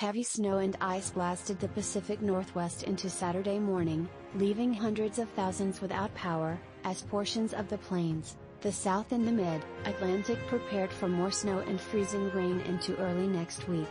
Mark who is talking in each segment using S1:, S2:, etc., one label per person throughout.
S1: Heavy snow and ice blasted the Pacific Northwest into Saturday morning, leaving hundreds of thousands without power, as portions of the plains, the South and the Mid-Atlantic prepared for more snow and freezing rain into early next week.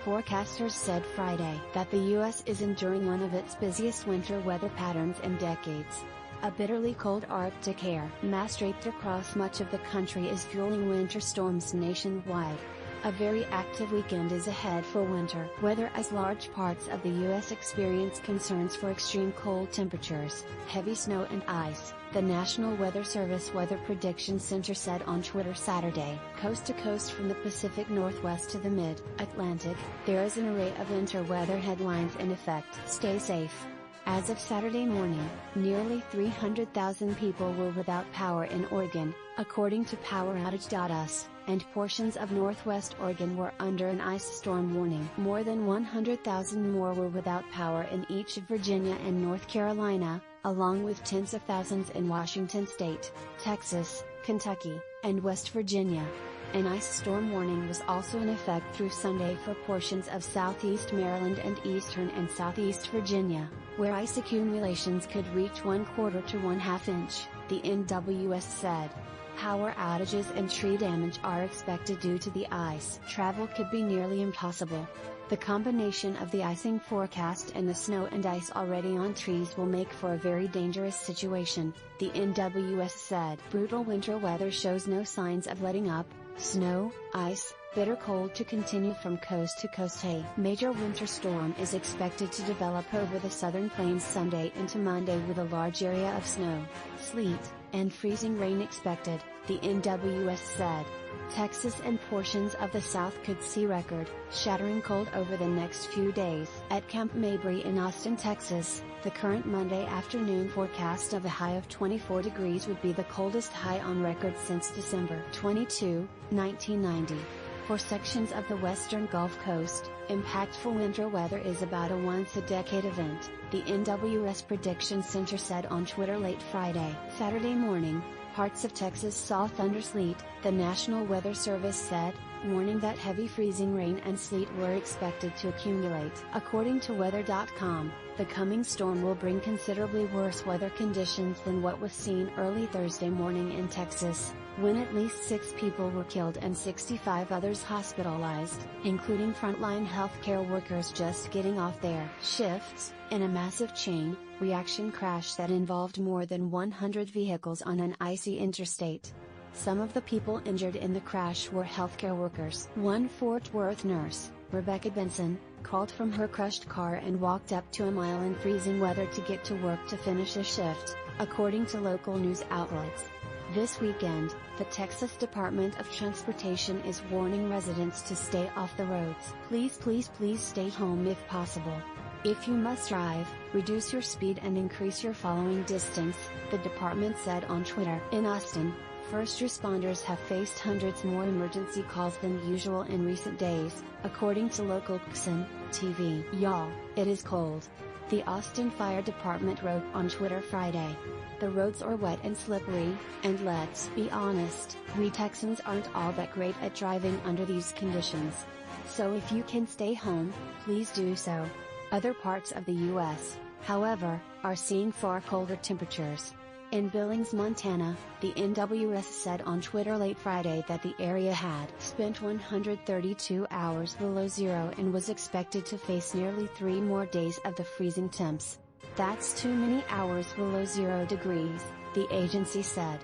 S1: Forecasters said Friday that the U.S. is enduring one of its busiest winter weather patterns in decades. A bitterly cold Arctic air mass draped across much of the country is fueling winter storms nationwide. A very active weekend is ahead for winter weather as large parts of the U.S. experience concerns for extreme cold temperatures, heavy snow and ice, the National Weather Service Weather Prediction Center said on Twitter Saturday. Coast to coast from the Pacific Northwest to the Mid-Atlantic, there is an array of winter weather headlines in effect. Stay safe. As of Saturday morning, nearly 300,000 people were without power in Oregon, according to PowerOutage.us, and portions of northwest Oregon were under an ice storm warning. More than 100,000 more were without power in each of Virginia and North Carolina, along with tens of thousands in Washington state, Texas, Kentucky, and West Virginia. An ice storm warning was also in effect through Sunday for portions of southeast Maryland and eastern and southeast Virginia, where ice accumulations could reach 1/4 to 1/2 inch, the NWS said. Power outages and tree damage are expected due to the ice. Travel could be nearly impossible. The combination of the icing forecast and the snow and ice already on trees will make for a very dangerous situation, the NWS said. Brutal winter weather shows no signs of letting up. Snow, ice, bitter cold to continue from coast to coast. A major winter storm is expected to develop over the southern plains Sunday into Monday with a large area of snow, sleet, and freezing rain expected, the NWS said. Texas and portions of the South could see record-shattering cold over the next few days. At Camp Mabry in Austin, Texas, the current Monday afternoon forecast of a high of 24 degrees would be the coldest high on record since December 22, 1990. For sections of the western Gulf Coast, impactful winter weather is about a once-a-decade event, the NWS Prediction Center said on Twitter late Friday. Saturday morning, parts of Texas saw thundersleet, the National Weather Service said, warning that heavy freezing rain and sleet were expected to accumulate. According to weather.com, the coming storm will bring considerably worse weather conditions than what was seen early Thursday morning in Texas, when at least 6 people were killed and 65 others hospitalized, including frontline healthcare workers just getting off their shifts, in a massive chain reaction crash that involved more than 100 vehicles on an icy interstate. Some of the people injured in the crash were healthcare workers. One Fort Worth nurse, Rebecca Benson, crawled from her crushed car and walked up to a mile in freezing weather to get to work to finish a shift, according to local news outlets. This weekend, the Texas Department of Transportation is warning residents to stay off the roads. Please stay home if possible. If you must drive, reduce your speed and increase your following distance, the department said on Twitter. In Austin, first responders have faced hundreds more emergency calls than usual in recent days, according to local KSN TV. Y'all, it is cold. The Austin Fire Department wrote on Twitter Friday. The roads are wet and slippery, and let's be honest, we Texans aren't all that great at driving under these conditions. So if you can stay home, please do so. Other parts of the U.S., however, are seeing far colder temperatures. In Billings, Montana, the NWS said on Twitter late Friday that the area had spent 132 hours below zero and was expected to face nearly 3 more days of the freezing temps. That's too many hours below 0 degrees, the agency said.